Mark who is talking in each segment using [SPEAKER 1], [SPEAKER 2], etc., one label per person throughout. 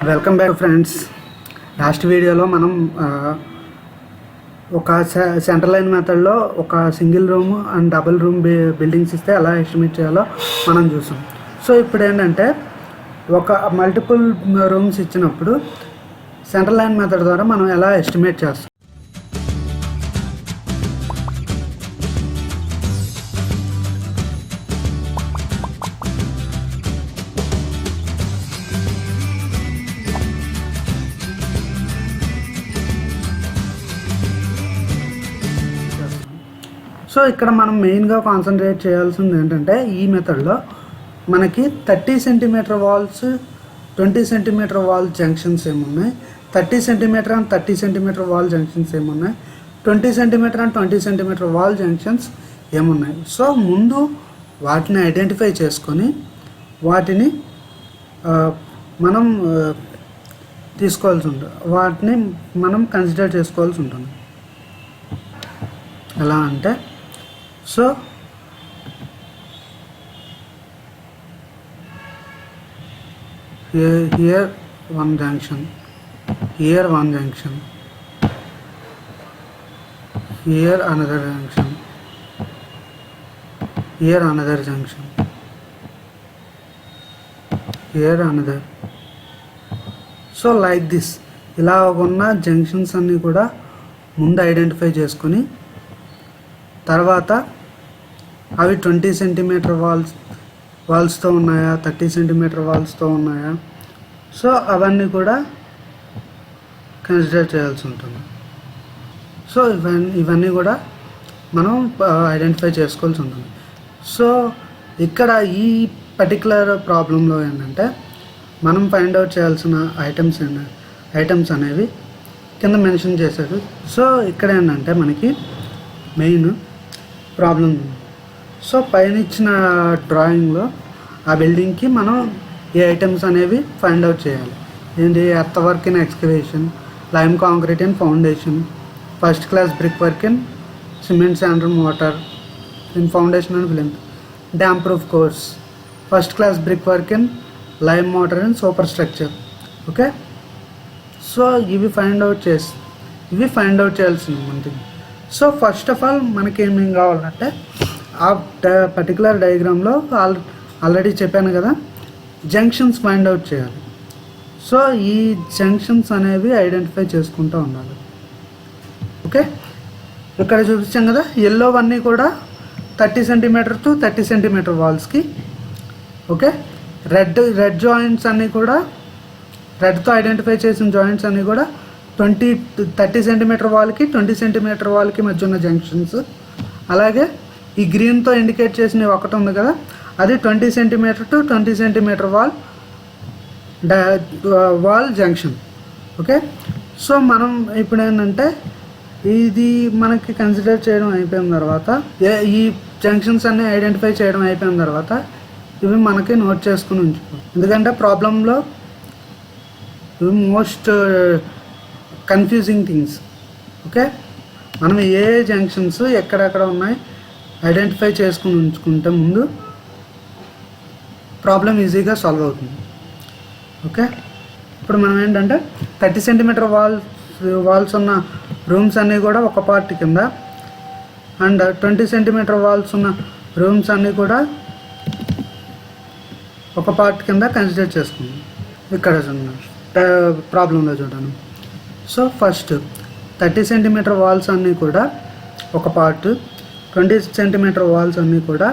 [SPEAKER 1] Welcome back friends. Last వీడియోలో మనం ఒక సెంట్రల్ లైన్ మెథడ్లో ఒక single room and double room buildings ఇస్తే ఎలా ఎస్టిమేట్ చేయాలో మనం చూసాం. సో ఇప్పుడు ఏంటంటే ఒక మల్టిపుల్ రూమ్స్ ఇచ్చినప్పుడు సెంట్రల్ లైన్ మెథడ్ ద్వారా మనం ఎలా ఎస్టిమేట్ చేస్తాం. సో ఇక్కడ మనం మెయిన్గా కాన్సన్ట్రేట్ చేయాల్సింది ఏంటంటే ఈ మెథడ్లో మనకి 30 centimetre walls 20 centimetre wall junctions ఏమున్నాయి, 30 centimetre and 30 centimetre wall junctions ఏమున్నాయి, 20 centimetre and 20 centimetre wall junctions ఏమున్నాయి. సో ముందు వాటిని ఐడెంటిఫై చేసుకొని వాటిని మనం తీసుకోవాల్సి ఉంటుంది, వాటిని మనం కన్సిడర్ చేసుకోవాల్సి ఉంటుంది. ఎలా అంటే so here one junction, here one junction, here another junction, here another junction, here another. So like this ఇలా ఉన్న జంక్షన్స్ అన్నీ కూడా ముందు ఐడెంటిఫై చేసుకొని తర్వాత అవి 20 సెంటీమీటర్ వాల్స్తో ఉన్నాయా, 30 సెంటీమీటర్ వాల్స్తో ఉన్నాయా, సో అవన్నీ కూడా కన్సిడర్ చేయాల్సి ఉంటుంది. సో ఇవన్నీ కూడా మనం ఐడెంటిఫై చేసుకోవాల్సి ఉంటుంది. సో ఇక్కడ ఈ పర్టికులర్ ప్రాబ్లంలో ఏంటంటే మనం ఫైండ్ అవుట్ చేయాల్సిన ఐటమ్స్ అనేవి కింద మెన్షన్ చేశారు. సో ఇక్కడ ఏంటంటే మనకి మెయిన్ ప్రాబ్లం. సో పైన ఇచ్చిన డ్రాయింగ్లో ఆ బిల్డింగ్కి మనం ఏ ఐటమ్స్ అనేవి ఫైండ్ అవుట్ చేయాలి. ఏంటి, earth work in excavation, lime concrete in foundation, first class brick work in cement sand and water in foundation and plinth, dam proof course, first class brick work in lime water in super structure. Okay, so ఇవి find out చేయాల్సింది మనకి. So first of all మనకి ఏమేం కావాలంటే ఆ particular డయాగ్రామ్లో already చెప్పాను కదా, junctions find out చేయాలి. సో ఈ జంక్షన్స్ అనేవి ఐడెంటిఫై చేసుకుంటూ ఉండాలి. ఓకే, ఇక్కడ చూపించాం కదా, ఎల్లో అన్నీ కూడా 30 సెంటీమీటర్ టు 30 సెంటీమీటర్ వాల్స్కి. ఓకే, రెడ్ జాయింట్స్ అన్నీ కూడా, రెడ్తో ఐడెంటిఫై చేసిన జాయింట్స్ అన్నీ కూడా 30 సెంటీమీటర్ వాల్కి 20 సెంటీమీటర్ వాల్కి మధ్య ఉన్న జంక్షన్స్. అలాగే ఈ గ్రీన్తో ఇండికేట్ చేసిన ఒకటి ఉంది కదా, అది 20 centimetre to 20 centimetre wall junction. Okay, so మనం ఇప్పుడు ఏంటంటే ఇది మనకి కన్సిడర్ చేయడం అయిపోయిన తర్వాత, ఈ జంక్షన్స్ అన్నీ ఐడెంటిఫై చేయడం అయిపోయిన తర్వాత ఇవి మనకి నోట్ చేసుకుని ఉంచుకో. ఎందుకంటే ప్రాబ్లంలో ఇవి మోస్ట్ కన్ఫ్యూజింగ్ థింగ్స్. ఓకే, మనం ఏ జంక్షన్స్ ఎక్కడెక్కడ ఉన్నాయి ఐడెంటిఫై చేసుకుని ఉంచుకుంటే ముందు ప్రాబ్లం ఈజీగా సాల్వ్ అవుతుంది. ఓకే, ఇప్పుడు మనం ఏంటంటే 30 సెంటీమీటర్ వాల్స్ ఉన్న రూమ్స్ అన్నీ కూడా ఒక పార్ట్ కింద, అండ్ 20 సెంటీమీటర్ వాల్స్ ఉన్న రూమ్స్ అన్నీ కూడా ఒక పార్ట్ కింద కన్సిడర్ చేసుకుందాం. ఇక్కడ ప్రాబ్లంలో చూడండి. సో ఫస్ట్ 30 సెంటీమీటర్ వాల్స్ అన్నీ కూడా ఒక పార్ట్, 20 సెంటీమీటర్ వాల్స్ అన్నీ కూడా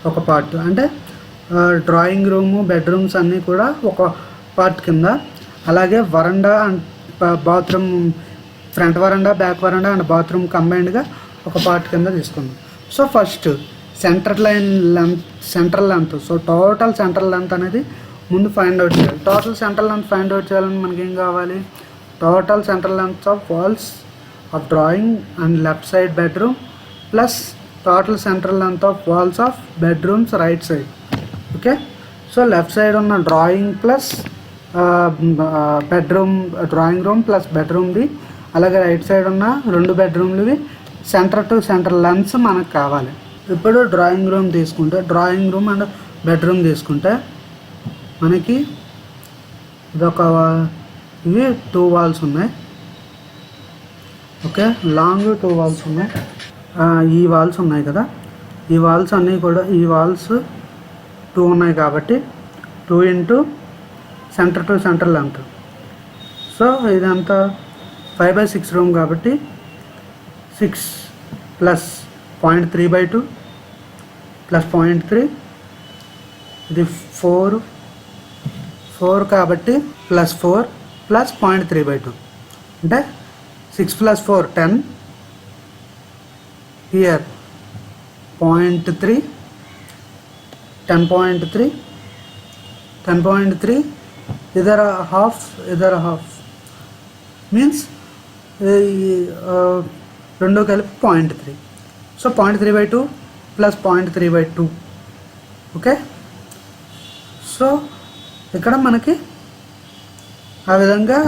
[SPEAKER 1] ఒక పార్ట్. అంటే డ్రాయింగ్ రూము, బెడ్రూమ్స్ అన్నీ కూడా ఒక పార్ట్ కింద, అలాగే veranda and bathroom, front veranda, back veranda and bathroom కంబైన్డ్గా ఒక పార్ట్ కింద తీసుకుందాం. So first central length. So total central length అనేది ముందు ఫైండ్ అవుట్ చేయాలి. Total central length find out చేయాలని మనకి ఏం కావాలి, total central length of walls of drawing and left side bedroom plus total central length of walls of bedrooms right side. Okay, so left side ఉన్న drawing plus bedroom, drawing room plus బెడ్రూమ్ది, అలాగే right side ఉన్న 2 బెడ్రూమ్లవి centre to centre lens మనకు కావాలి. ఇప్పుడు drawing room తీసుకుంటే, drawing room and bedroom తీసుకుంటే మనకి ఇదొక ఇవి 2 వాల్స్ ఉన్నాయి. ఓకే, లాంగ్ 2 వాల్స్ ఉన్నాయి. ఈ వాల్స్ ఉన్నాయి కదా, ఈ వాల్స్ అన్నీ కూడా ఈ వాల్స్ 2 ఉన్నాయి కాబట్టి 2 into centre to centre length. So ఇదంతా 5/6 రూమ్ కాబట్టి 6 ప్లస్ 0.3/2 ప్లస్ 0.3, ఇది 4 కాబట్టి ప్లస్ 4 ప్లస్ 0.3/2 అంటే 6 plus 4 10. Here 0.3, 10.3 either half means రెండు కలిపి 0.3. So 0.3/2 plus 0.3/2. ఓకే, సో ఇక్కడ మనకి ఆ విధంగా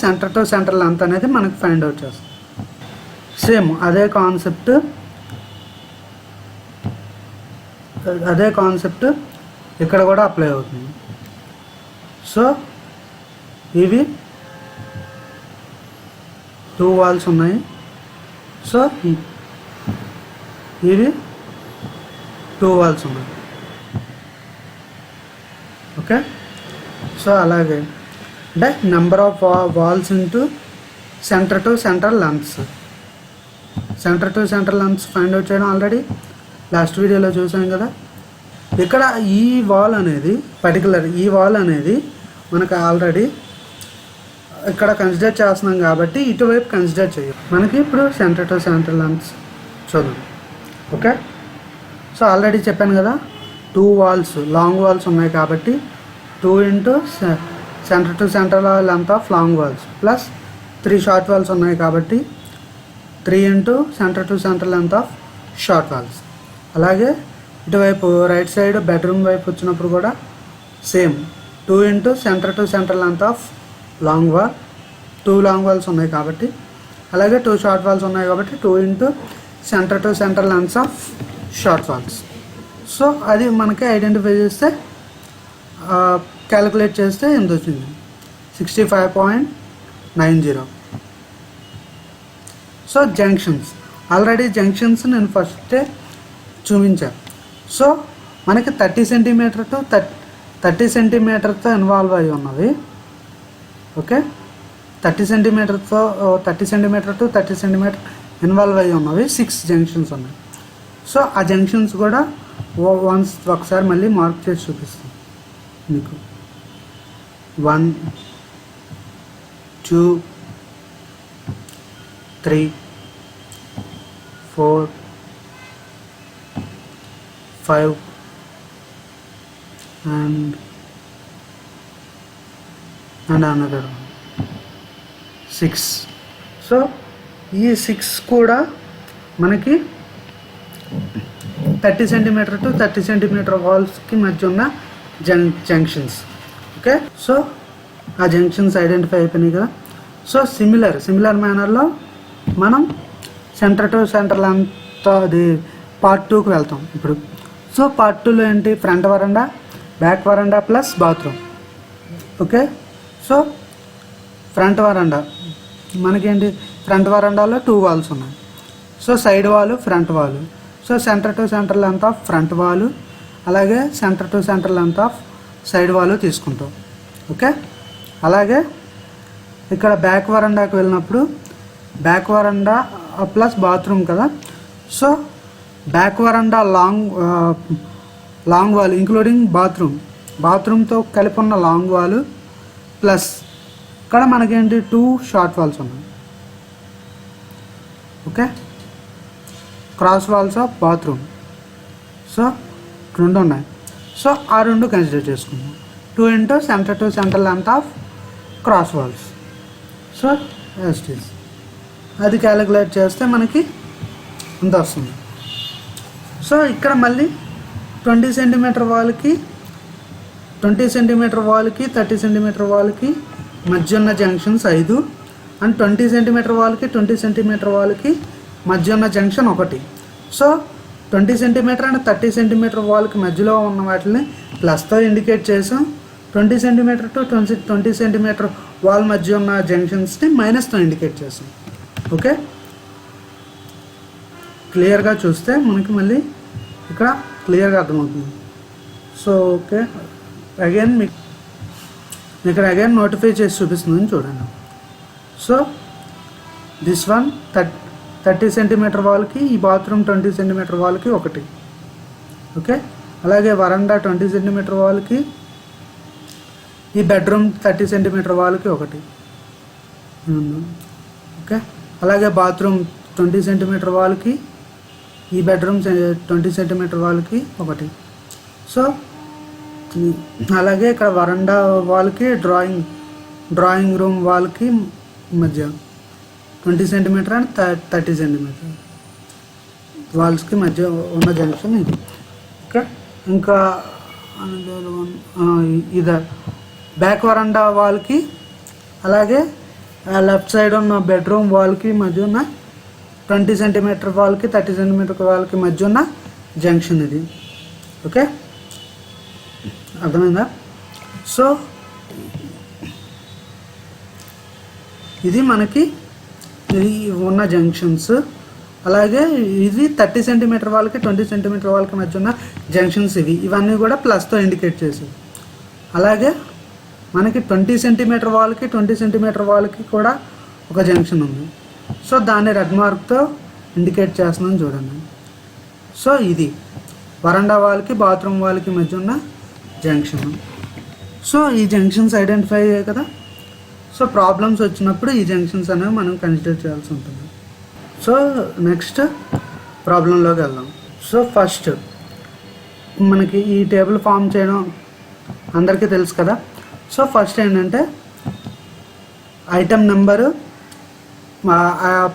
[SPEAKER 1] సెంటర్ టు సెంటర్ లెంత్ అనేది మనకి ఫైండ్ అవుట్ చేస్తాం. సేమ్ అదే కాన్సెప్ట్ ఇక్కడ కూడా అప్లై అవుతుంది. సో ఇవి 2 వాల్స్ ఉన్నాయి. సో ఇవి 2 వాల్స్ ఉన్నాయి. ఓకే, సో అలాగే అంటే number of walls into centre to centre lengths. Centre to centre lengths find out చేయడం ఆల్రెడీ లాస్ట్ వీడియోలో చూసాం కదా. ఇక్కడ ఈ వాల్ అనేది మనకు ఆల్రెడీ ఇక్కడ కన్సిడర్ చేస్తున్నాం కాబట్టి ఇటువైపు కన్సిడర్ చేయం. మనకి ఇప్పుడు సెంటర్ టు సెంటర్ లెంత్స్ చూద్దాం. ఓకే, సో ఆల్రెడీ చెప్పాను కదా, 2 వాల్స్ లాంగ్ వాల్స్ ఉన్నాయి కాబట్టి 2 into centre to centre length of long walls plus 3 short walls ఉన్నాయి కాబట్టి 3 into centre to centre length of short walls. అలాగే ఇటువైపు రైట్ సైడ్ బెడ్రూమ్ వైపు వచ్చినప్పుడు కూడా same 2 into centre to centre length of long wall. 2 long walls ఉన్నాయి కాబట్టి, అలాగే 2 షార్ట్ వాల్స్ ఉన్నాయి కాబట్టి 2 into centre to centre lengths of short walls. So అది మనకి ఐడెంటిఫై చేస్తే క్యాలిక్యులేట్ చేస్తే ఎంత వచ్చింది, 65.90. సో జంక్షన్స్ ఆల్రెడీ నేను ఫస్టే చూపించాను. సో మనకి 30 సెంటీమీటర్ టు 30 సెంటీమీటర్తో ఇన్వాల్వ్ అయ్యి ఉన్నవి. Okay, 30 centimetre to 30 centimetre involve అయ్యి ఉన్నవి 6 జంక్షన్స్ ఉన్నాయి. సో ఆ జంక్షన్స్ కూడా ఒకసారి మళ్ళీ మార్క్ చేసి చూపిస్తాం మీకు. 1 2 3 4 5 and another 6. సో ఈ 6 కూడా మనకి 30 సెంటీమీటర్ టు 30 సెంటీమీటర్ వాల్స్కి మధ్య ఉన్న జంక్షన్స్. ఓకే, సో ఆ జంక్షన్స్ ఐడెంటిఫై అయిపోయినాయి కదా. సో సిమిలర్ మేనర్లో మనం సెంటర్ టు సెంటర్ లెంత్ అది పార్ట్ 2కి వెళ్తాం ఇప్పుడు. సో పార్ట్ 2లో ఏంటి, front veranda, back veranda plus bathroom. Okay, so front వరండా మనకేంటి, ఫ్రంట్ వరండాలో 2 వాల్స్ ఉన్నాయి. సో సైడ్ వాలు, ఫ్రంట్ వాలు. So centre to centre length of front వాలు, అలాగే centre to centre length of side వాలు తీసుకుంటాం. ఓకే, అలాగే ఇక్కడ బ్యాక్ వరండాకి వెళ్ళినప్పుడు బ్యాక్ వరండా ప్లస్ బాత్రూమ్ కదా. So back veranda long wall including బాత్రూమ్తో కలిపి ఉన్న లాంగ్ వాలు ప్లస్ ఇక్కడ మనకేంటి 2 షార్ట్ వాల్స్ ఉన్నాయి. Okay, cross walls of bathroom. So 2 ఉన్నాయి. సో ఆ 2 కన్సిడర్ చేసుకుందాం. 2 into centre to centre length of cross walls. So ఎస్టీస్ అది క్యాలిక్యులేట్ చేస్తే మనకి అంత వస్తుంది. సో ఇక్కడ మళ్ళీ 20 సెంటీమీటర్ వాల్కి 30 సెంటీమీటర్ వాల్కి మధ్య ఉన్న జంక్షన్స్ 5 అండ్ 20 సెంటీమీటర్ వాల్కి మధ్య ఉన్న junction 1. So 20 centimetre and 30 centimetre వాల్కి మధ్యలో ఉన్న వాటిని ప్లస్తో ఇండికేట్ చేసాం. 20 సెంటీమీటర్ టు 20 సెంటీమీటర్ వాల్ మధ్య ఉన్న జంక్షన్స్ని మైనస్తో ఇండికేట్ చేస్తాం. ఓకే, క్లియర్గా చూస్తే మనకి మళ్ళీ ఇక్కడ క్లియర్గా అర్థమవుతుంది. సో ఓకే, అగైన్ మీకు ఇక్కడ అగైన్ నోటిఫై చేసి చూపిస్తుందని చూడండి. సో దిస్ వన్ 30 సెంటీమీటర్ వాల్కి, ఈ బాత్రూమ్ 20 సెంటీమీటర్ వాల్కి ఒకటి. ఓకే, అలాగే వరండా 20 సెంటీమీటర్ వాల్కి, ఈ బెడ్రూమ్ 30 సెంటీమీటర్ వాల్కి ఒకటి. ఓకే, అలాగే బాత్రూమ్ 20 సెంటీమీటర్ వాల్కి, ఈ బెడ్రూమ్ 20 సెంటీమీటర్ వాల్కి ఒకటి. సో అలాగే ఇక్కడ వరండా వాల్కి డ్రాయింగ్ రూమ్ వాల్కి మధ్య 20 సెంటీమీటర్ అండ్ 30 సెంటీమీటర్ వాల్స్కి మధ్య ఉన్న జంక్షన్ ఇది. ఓకే, ఇంకా ఇది బ్యాక్ వరండా వాల్కి, అలాగే లెఫ్ట్ సైడ్ ఉన్న బెడ్రూమ్ వాల్కి మధ్య ఉన్న 20 సెంటీమీటర్ వాల్కి 30 సెంటీమీటర్ వాల్కి మధ్య ఉన్న జంక్షన్ ఇది. ఓకే, అర్థమైందా? సో ఇది మనకి ఉన్న జంక్షన్స్. అలాగే ఇది 30 సెంటీమీటర్ వాళ్ళకి 20 సెంటీమీటర్ వాళ్ళకి మధ్య ఉన్న జంక్షన్స్ ఇవన్నీ కూడా ప్లస్తో ఇండికేట్ చేసేవి. అలాగే మనకి 20 సెంటీమీటర్ వాళ్ళకి 20 సెంటీమీటర్ వాళ్ళకి కూడా ఒక జంక్షన్ ఉంది. సో దాన్ని రెడ్ మార్క్తో ఇండికేట్ చేస్తున్నాను చూడండి. సో ఇది వరండా వాళ్ళకి బాత్రూమ్ వాళ్ళకి మధ్య ఉన్న జంక్షన్. సో ఈ జంక్షన్స్ ఐడెంటిఫై అయ్యాయి కదా. సో ప్రాబ్లమ్స్ వచ్చినప్పుడు ఈ జంక్షన్స్ అనేవి మనం కన్సిడర్ చేయాల్సి ఉంటుంది. సో నెక్స్ట్ ప్రాబ్లంలోకి వెళ్దాం. సో ఫస్ట్ మనకి ఈ టేబుల్ ఫామ్ చేయడం అందరికీ తెలుసు కదా. సో ఫస్ట్ ఏంటంటే item number,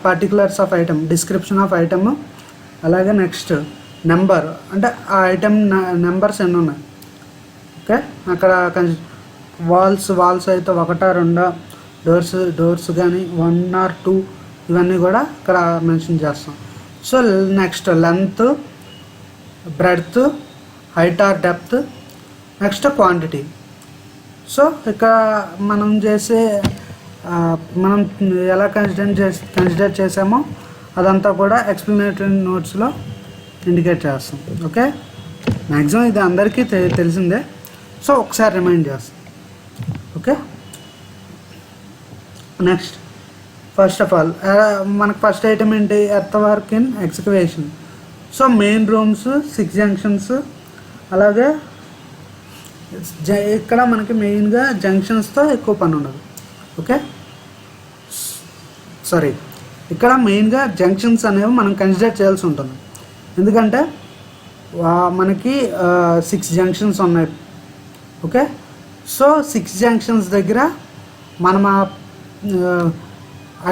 [SPEAKER 1] particulars of item, description of item, అలాగే నెక్స్ట్ నెంబర్, అంటే ఆ ఐటమ్ నెంబర్స్ ఎన్ని ఉన్నాయి. ఓకే, అక్కడ వాల్స్ అయితే 1 2, డోర్స్ కానీ 1 or 2 ఇవన్నీ కూడా ఇక్కడ మెన్షన్ చేస్తాం. So next length, breadth, height or depth, next quantity. So ఇక్కడ మనం ఎలా కన్సిడర్ చేసామో అదంతా కూడా ఎక్స్ప్లెనేటరీ నోట్స్లో ఇండికేట్ చేస్తాం. ఓకే, మ్యాక్సిమం ఇది అందరికీ తెలిసిందే. సో ఒకసారి రిమైండ్ చేస్తాం. Okay, next first of all మనకు ఫస్ట్ ఐటమ్ ఏంటి, earth work in excavation. So main rooms 6 junctions, అలాగే ఇక్కడ మనకి మెయిన్గా జంక్షన్స్తో ఎక్కువ పని ఉండదు. ఓకే, సారీ, ఇక్కడ మెయిన్గా జంక్షన్స్ అనేవి మనం కన్సిడర్ చేయాల్సి ఉంటుంది. ఎందుకంటే మనకి 6 జంక్షన్స్ ఉన్నాయి. ఓకే, సో 6 జంక్షన్స్ దగ్గర మనం ఆ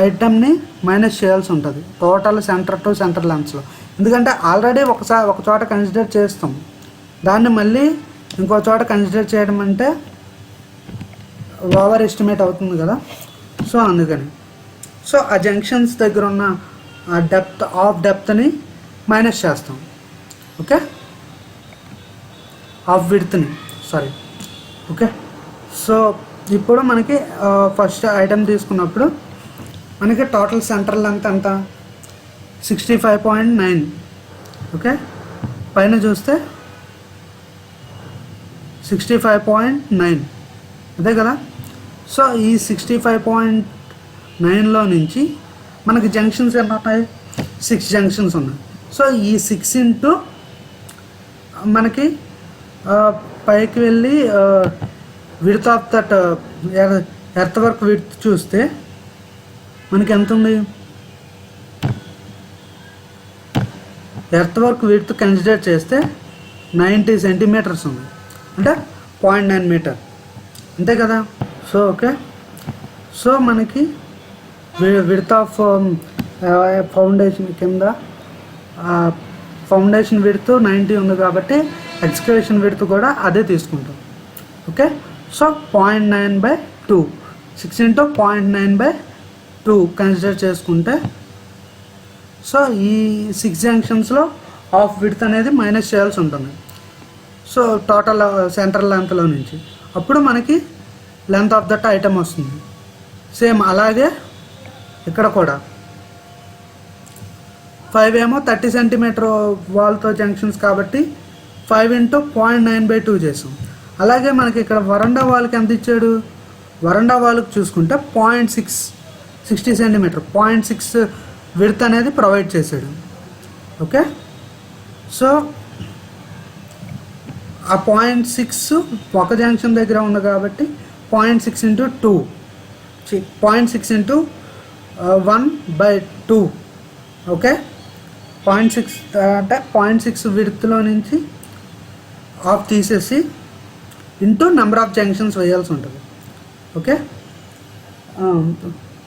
[SPEAKER 1] ఐటమ్ని మైనస్ చేయాల్సి ఉంటుంది టోటల్ సెంటర్ టు సెంటర్ లెన్స్లో. ఎందుకంటే ఆల్రెడీ ఒక చోట కన్సిడర్ చేస్తాం, దాన్ని మళ్ళీ ఇంకో చోట కన్సిడర్ చేయడం అంటే ఓవర్ ఎస్టిమేట్ అవుతుంది కదా. సో అందుకని సో ఆ జంక్షన్స్ దగ్గర ఉన్న ఆ డెప్త్ని మైనస్ చేస్తాం. ఓకే, విడ్త్ని సారీ. ఓకే, సో ఇప్పుడు మనకి ఫస్ట్ ఐటమ్ తీసుకున్నప్పుడు మనకి టోటల్ సెంటర్ లెంత్ ఎంత 65.9. ఓకే, పైన చూస్తే 65.9 అదే కదా. సో ఈ 65.9లో నుంచి మనకి జంక్షన్స్ ఎన్ని ఉన్నాయి, 6 జంక్షన్స్ ఉన్నాయి. సో ఈ 6 ఇంటూ మనకి పైకి వెళ్ళి width of that earth work width చూస్తే మనకి ఎంత ఉంది, ఎర్త్ వర్క్ విడ్త్ కన్సిడర్ చేస్తే 90 సెంటీమీటర్స్ ఉంది, అంటే 0.9 మీటర్ అంతే కదా. సో ఓకే, సో మనకి విడ్త్ ఆఫ్ ఫౌండేషన్ కింద ఫౌండేషన్ విడ్త్ 90 ఉంది కాబట్టి ఎక్స్కవేషన్ విడ్త్ కూడా అదే తీసుకుంటాం. ఓకే, సో 0.9/2 6 ఇంటూ 0.9/2 కన్సిడర్ చేసుకుంటే సో ఈ 6 జంక్షన్స్లో హాఫ్ విడ్త్ అనేది మైనస్ చేయాల్సి ఉంటుంది. సో టోటల్ సెంటర్ లెంత్లో నుంచి అప్పుడు మనకి లెంత్ ఆఫ్ దట్ ఐటమ్ వస్తుంది. సేమ్ అలాగే ఇక్కడ కూడా 5 ఏమో 30 సెంటీమీటర్ వాల్తో జంక్షన్స్ కాబట్టి 5 × 0.9/2 చేసాం. అలాగే మనకి ఇక్కడ వరండా వాల్కి ఎంత ఇచ్చాడు, వరండా వాల్కి చూసుకుంటే 60 సెంటీమీటర్ 0.6 విడ్త్ అనేది ప్రొవైడ్ చేశాడు. ఓకే, సో ఆ 0.6 ఒక జంక్షన్ దగ్గర ఉంది కాబట్టి 0.6 × 2 0.6 × 1/2. ఓకే, 0.6 అంటే 0.6 విడ్త్లో నుంచి ఆఫ్ తీసేసి ఇంటూ నెంబర్ ఆఫ్ జంక్షన్స్ వేయాల్సి ఉంటుంది. Okay,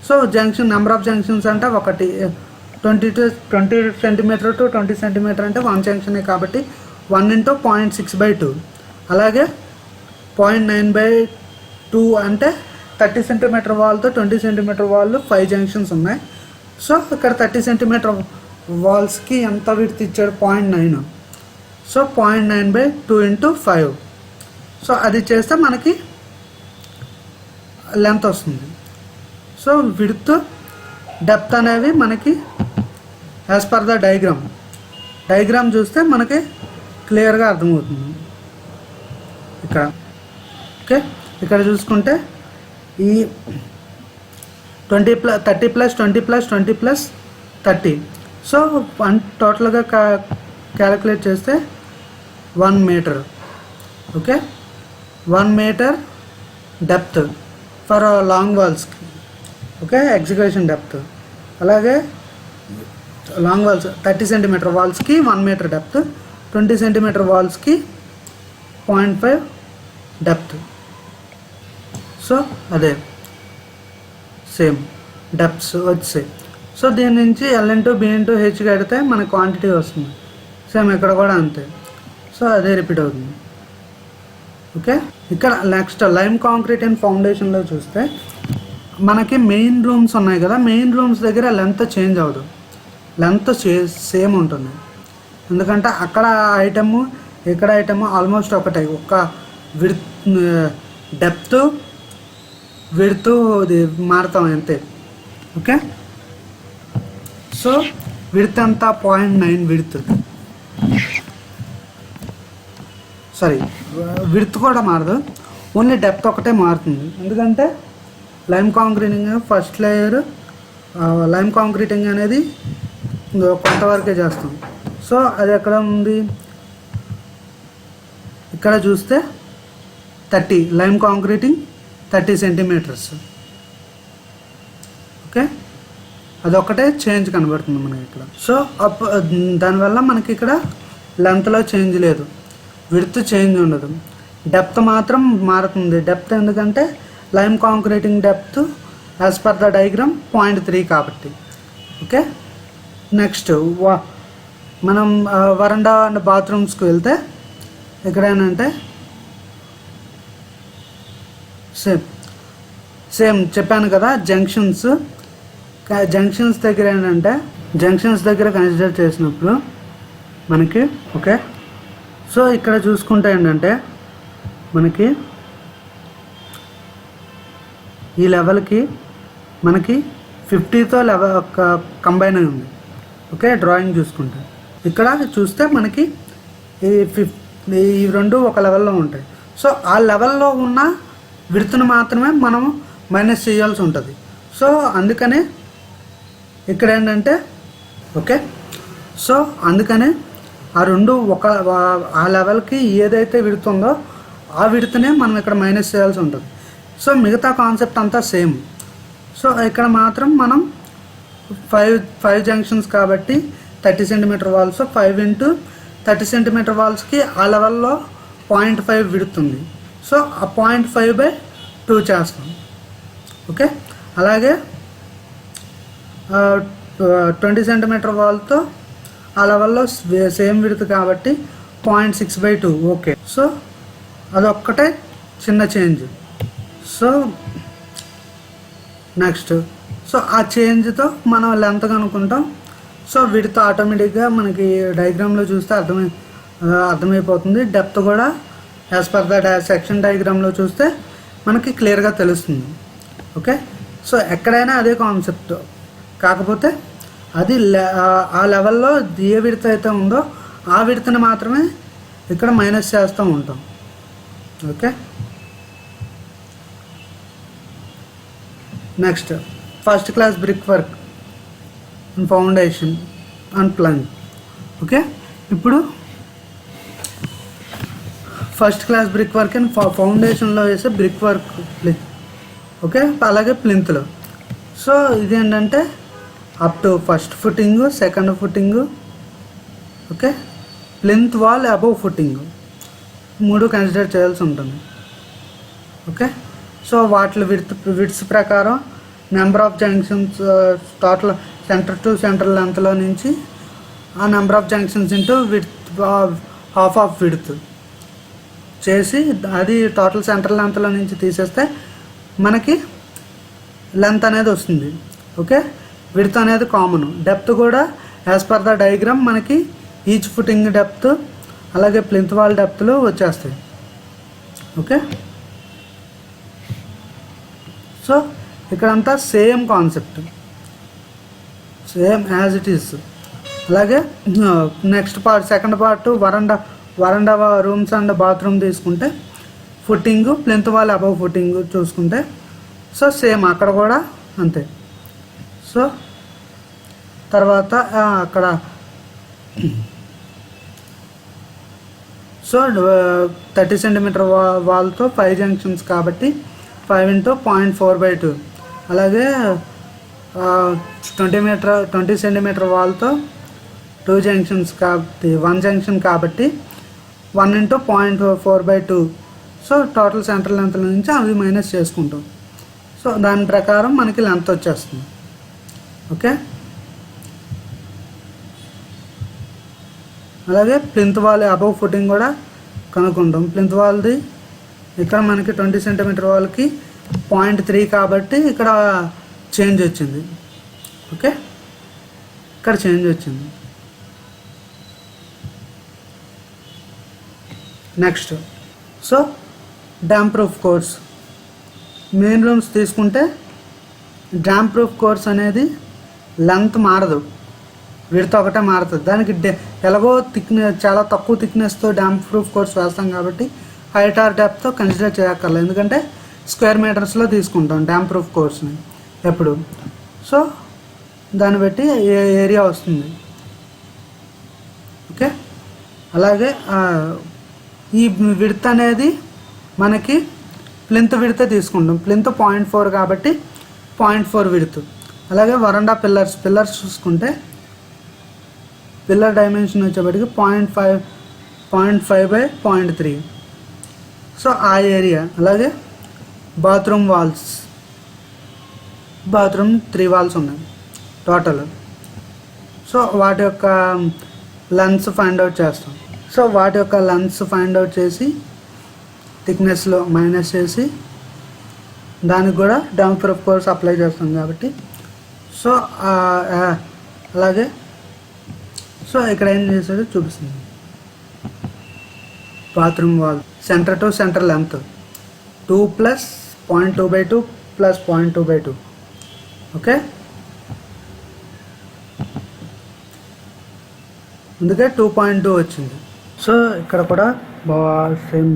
[SPEAKER 1] so junction number of junctions అంటే ఒకటి 20 సెంటీమీటర్ టు 20 సెంటీమీటర్ అంటే 1 జంక్షనే కాబట్టి 1 × 0.6/2. అలాగే 0.9/2 అంటే 30 సెంటీమీటర్ వాల్తో 20 సెంటీమీటర్ వాల్ 5 జంక్షన్స్ ఉన్నాయి. సో ఇక్కడ 30 సెంటీమీటర్ వాల్స్కి ఎంత విడ్త్ ఇచ్చాడు, 0.9. సో 0.9/2 × 5. సో అది చేస్తే మనకి లెంత్ వస్తుంది. సో విడ్త్ డెప్త్ అనేవి మనకి యాజ్ పర్ ద డయాగ్రామ్ చూస్తే మనకి క్లియర్గా అర్థమవుతుంది ఇక్కడ. ఓకే, ఇక్కడ చూసుకుంటే ఈ 30 + 20 + 20 + 30. సో టోటల్గా క్యాలిక్యులేట్ చేస్తే 1 metre. Okay, 1 metre depth for long వాల్స్కి. Okay, execution depth. అలాగే లాంగ్ వాల్స్ 30 సెంటీమీటర్ వాల్స్కి 1 మీటర్ డెప్త్, 20 సెంటీమీటర్ వాల్స్కి 0.5 డెప్త్. సో అదే సేమ్ డెప్త్స్ వచ్చాయి. సో దీని నుంచి L × B × H కడితే మన క్వాంటిటీ వస్తుంది. సేమ్ ఇక్కడ కూడా అంతే. సో అదే రిపీట్ అవుతుంది. ఓకే, ఇక్కడ నెక్స్ట్ లైమ్ కాంక్రీట్ అండ్ ఫౌండేషన్లో చూస్తే మనకి మెయిన్ రూమ్స్ ఉన్నాయి కదా, మెయిన్ రూమ్స్ దగ్గర లెంత్ చేంజ్ అవ్వదు, లెంత్ సేమ్ ఉంటుంది. ఎందుకంటే అక్కడ ఐటమ్ ఇక్కడ ఐటమ్ ఆల్మోస్ట్ ఒకటే, ఒక డెప్త్ విడ్త్ మారుతాం అంతే. ఓకే, సో విడ్త్ అంతా 0.9 విడ్త్ కూడా మారదు, ఓన్లీ డెప్త్ ఒకటే మారుతుంది. ఎందుకంటే lime concreting first layer lime concreting అనేది కొంతవరకే చేస్తాం. సో అది ఎక్కడ ఉంది, ఇక్కడ చూస్తే 30 లైమ్ కాంక్రీటింగ్ 30 సెంటీమీటర్స్. ఓకే, అదొక్కటే చేంజ్ కనబడుతుంది మనకి ఇక్కడ. సో దానివల్ల మనకి ఇక్కడ లెంత్లో చేంజ్ లేదు, విడ్త్ చేంజ్ ఉండదు, డెప్త్ మాత్రం మారుతుంది. డెప్త్ ఎందుకంటే lime concreting depth as per the diagram 0.3 కాబట్టి. ఓకే, నెక్స్ట్ మనం వరండా అండ్ బాత్రూమ్స్కి వెళ్తే ఇక్కడ ఏంటంటే సేమ్ చెప్పాను కదా, జంక్షన్స్ దగ్గర ఏంటంటే జంక్షన్స్ దగ్గర కన్సిడర్ చేసినప్పుడు మనకి ఓకే. సో ఇక్కడ చూసుకుంటే ఏంటంటే మనకి ఈ లెవెల్కి మనకి 50తో కంబైన్ అయి ఉంది. ఓకే, డ్రాయింగ్ చూసుకుంటే ఇక్కడ చూస్తే మనకి ఈ రెండు ఒక లెవెల్లో ఉంటాయి. సో ఆ లెవెల్లో ఉన్న విడ్త్ను మాత్రమే మనం మైనస్ చేయాల్సి ఉంటుంది. సో అందుకనే ఇక్కడ ఏంటంటే ఓకే, సో అందుకనే ఆ రెండు ఆ లెవెల్కి ఏదైతే విడ్త్ ఉందో ఆ విడ్త్నే మనం ఇక్కడ మైనస్ చేయాల్సి ఉంటుంది. సో మిగతా కాన్సెప్ట్ అంతా సేమ్. సో ఇక్కడ మాత్రం మనం 5 జంక్షన్స్ కాబట్టి 30 సెంటీమీటర్ వాల్స్, 5 × 30 సెంటీమీటర్ వాల్స్కి ఆ లెవెల్లో 0.5 విడ్త్ ఉంది. సో ఆ 0.5/2 చేస్తాం. ఓకే, అలాగే 20 సెంటీమీటర్ వాల్తో ఆ లెవెల్లో సేమ్ విడ్త్ కాబట్టి 0.6/2. ఓకే, సో అదొక్కటే చిన్న చేంజ్. సో నెక్స్ట్ సో ఆ చేంజ్తో మనం లెంత్ కనుక్కుంటాం. సో విడ్త్ ఆటోమేటిక్గా మనకి డయాగ్రామ్లో చూస్తే అర్థమైపోతుంది. డెప్త్ కూడా యాజ్ పర్ ద సెక్షన్ డయాగ్రామ్లో చూస్తే మనకి క్లియర్గా తెలుస్తుంది. ఓకే, సో ఎక్కడైనా అదే కాన్సెప్ట్, కాకపోతే అది ఆ లెవెల్లో ఏ విడత అయితే ఉందో ఆ విడతని మాత్రమే ఇక్కడ మైనస్ చేస్తూ ఉంటాం. Okay, next first class brick work and foundation and plan. Okay, ఇప్పుడు first class brick work and ఫౌండేషన్లో వేసే బ్రిక్ వర్క్ ఓకే, అలాగే ప్లింత్లో. సో ఇదేంటంటే up to first footing, second footing, okay, plinth wall, above footing 3 consider చేయాల్సి ఉంటుంది. Okay, so వాటి widths ప్రకారం number of junctions total centre to centre లెంత్లో నుంచి ఆ number of junctions into width half of width చేసి అది టోటల్ సెంటర్ లెంత్లో నుంచి తీసేస్తే మనకి లెంత్ అనేది వస్తుంది. ఓకే, విడ్త్ అనేది కామన్, డెప్త్ కూడా యాజ్ పర్ ద డయాగ్రామ్ మనకి ఈచ్ ఫుటింగ్ డెప్త్ అలాగే ప్లింత్ వాల్ డెప్త్లో వచ్చేస్తాయి. ఓకే, సో ఇక్కడంతా same concept, same as it is. అలాగే నెక్స్ట్ పార్ట్, సెకండ్ పార్ట్ వరండా రూమ్స్ అండ్ బాత్రూమ్ తీసుకుంటే footing, plinth wall above footing చూసుకుంటే so same అక్కడ కూడా అంతే. సో తర్వాత అక్కడ సో 30 సెంటీమీటర్ వాల్తో 5 జంక్షన్స్ కాబట్టి 5 × 0.4/2, అలాగే 20 సెంటీమీటర్ వాల్తో 2 జంక్షన్స్ కాబట్టి 1 జంక్షన్ కాబట్టి 1 × 0.4/2. సో టోటల్ సెంటర్ లెంత్ నుంచి అవి మైనస్ చేసుకుంటాం. సో దాని ప్రకారం మనకి లెంత్ వచ్చేస్తుంది. ఓకే, అలాగే ప్లింత్ వాల్ అబవ్ ఫుటింగ్ కూడా కనుక్కుంటాం. ప్లింత్ వాల్ది ఇక్కడ మనకి 20 సెంటీమీటర్ వాల్కి 0.3 కాబట్టి ఇక్కడ చేంజ్ వచ్చింది. ఓకే, ఇక్కడ చేంజ్ వచ్చింది. Next so damn proof course main rooms తీసుకుంటే డ్యామ్ ప్రూఫ్ కోర్స్ అనేది లెంత్ మారదు, విడత ఒకటే మారుతుంది. దానికి ఎలాగో చాలా తక్కువ థిక్నెస్తో డ్యామ్ ప్రూఫ్ కోర్స్ వేస్తాం కాబట్టి హైట్ ఆర్ డెప్త్ కన్సిడర్ చేయక్కర్లేదు, ఎందుకంటే స్క్వేర్ మీటర్స్లో తీసుకుంటాం డ్యామ్ ప్రూఫ్ కోర్స్ని ఎప్పుడు. సో దాన్ని బట్టి ఏరియా వస్తుంది. ఓకే, అలాగే ఈ విడత అనేది మనకి ప్లింత్ విడత తీసుకుంటాం. ప్లింత్ 0.4 కాబట్టి 0.4 విడత. అలాగే వరండా పిల్లర్స్ చూసుకుంటే పిల్లర్ డైమెన్షన్ వచ్చేప్పటికి 0.5/0.3. సో ఆ ఏరియా. అలాగే బాత్రూమ్ 3 వాల్స్ ఉన్నాయి టోటల్. సో వాటి యొక్క లెన్స్ ఫైండ్ అవుట్ చేస్తాం. సో వాటి యొక్క లెన్స్ ఫైండ్ అవుట్ చేసి థిక్నెస్లో మైనస్ చేసి దానికి కూడా డ్యామ్ ప్రూఫ్ కోర్స్ అప్లై చేస్తాం కాబట్టి. సో అలాగే సో ఇక్కడ ఏం చేసాడో చూపిస్తుంది. Bathroom wall centre to centre length 2 + 0.2/2 + 0.2/2. Okay, అందుకే 2.2 వచ్చింది. సో ఇక్కడ కూడా సేమ్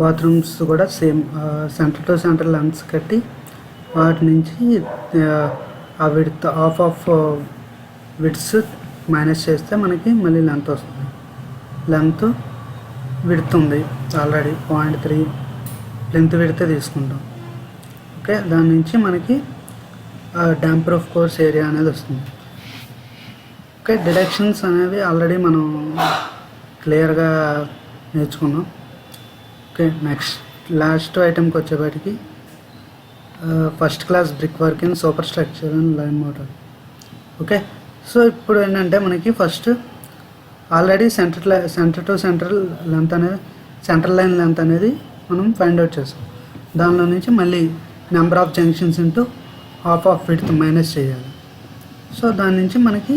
[SPEAKER 1] బాత్రూమ్స్ కూడా same centre to centre lengths కట్టి వాటి నుంచి ఆ విడ్త్ ఆఫ్ విడ్స్ మైనస్ చేస్తే మనకి మళ్ళీ లెంత్ వస్తుంది. లెంత్ విడ్త్ ఉంది ఆల్రెడీ 0.3, లెంత్ విడ్త్ తీసుకుంటాం. ఓకే, దాని నుంచి మనకి డ్యామ్ ప్రూఫ్ కోర్స్ ఏరియా అనేది వస్తుంది. ఓకే, డిడక్షన్స్ అనేవి ఆల్రెడీ మనం క్లియర్గా నేర్చుకున్నాం. ఓకే, నెక్స్ట్ లాస్ట్ ఐటెంకి వచ్చేప్పటికి first class brick work in super structure and line motor. Okay, so ఇప్పుడు ఏంటంటే మనకి first already centre to centre length అనేది సెంటర్ లైన్ లెంత్ అనేది మనం ఫైండ్ అవుట్ చేస్తాం. దానిలో నుంచి మళ్ళీ number of junctions into half of width minus చేయాలి. సో దాని నుంచి మనకి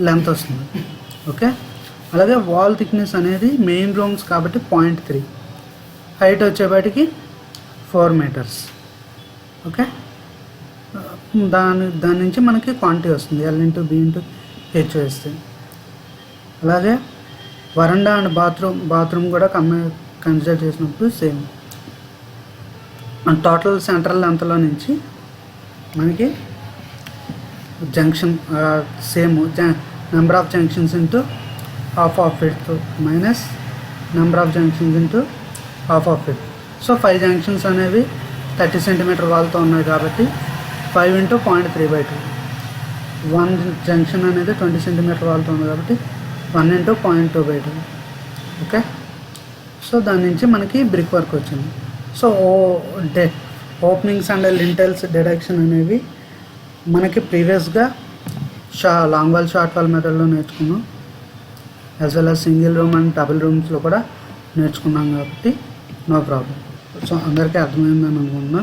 [SPEAKER 1] లెంత్ వస్తుంది. ఓకే, అలాగే వాల్ థిక్నెస్ అనేది మెయిన్ రూమ్స్ కాబట్టి 0.3, హైట్ వచ్చేపాటికి 4 మీటర్స్. ఓకే, దాని నుంచి మనకి క్వాంటిటీ వస్తుంది L/B/H వేస్తే. అలాగే వరండా అండ్ బాత్రూమ్ కూడా కన్సిడర్ చేసినప్పుడు సేమ్. టోటల్ సెంట్రల్ లెంత్లో నుంచి మనకి junction same number of junctions into half of it minus number of junctions into half of it. So 5 junctions అనేవి 30 సెంటీమీటర్ వాల్తో ఉన్నాయి కాబట్టి 5 × 0.3/2. 1 జంక్షన్ అనేది 20 సెంటీమీటర్ వాల్తో ఉంది కాబట్టి 1 × 0.2/2. ఓకే, సో దాని నుంచి మనకి బ్రిక్ వర్క్ వచ్చింది. So openings and lintels deduction అనేవి మనకి ప్రీవియస్గా లాంగ్ వాల్ షార్ట్ వాల్ మెథడ్లో నేర్చుకున్నాం, as well as single room and double రూమ్స్లో కూడా నేర్చుకున్నాం కాబట్టి నో ప్రాబ్లం. సో అందరికీ అర్థమైందని అనుకుంటున్నా.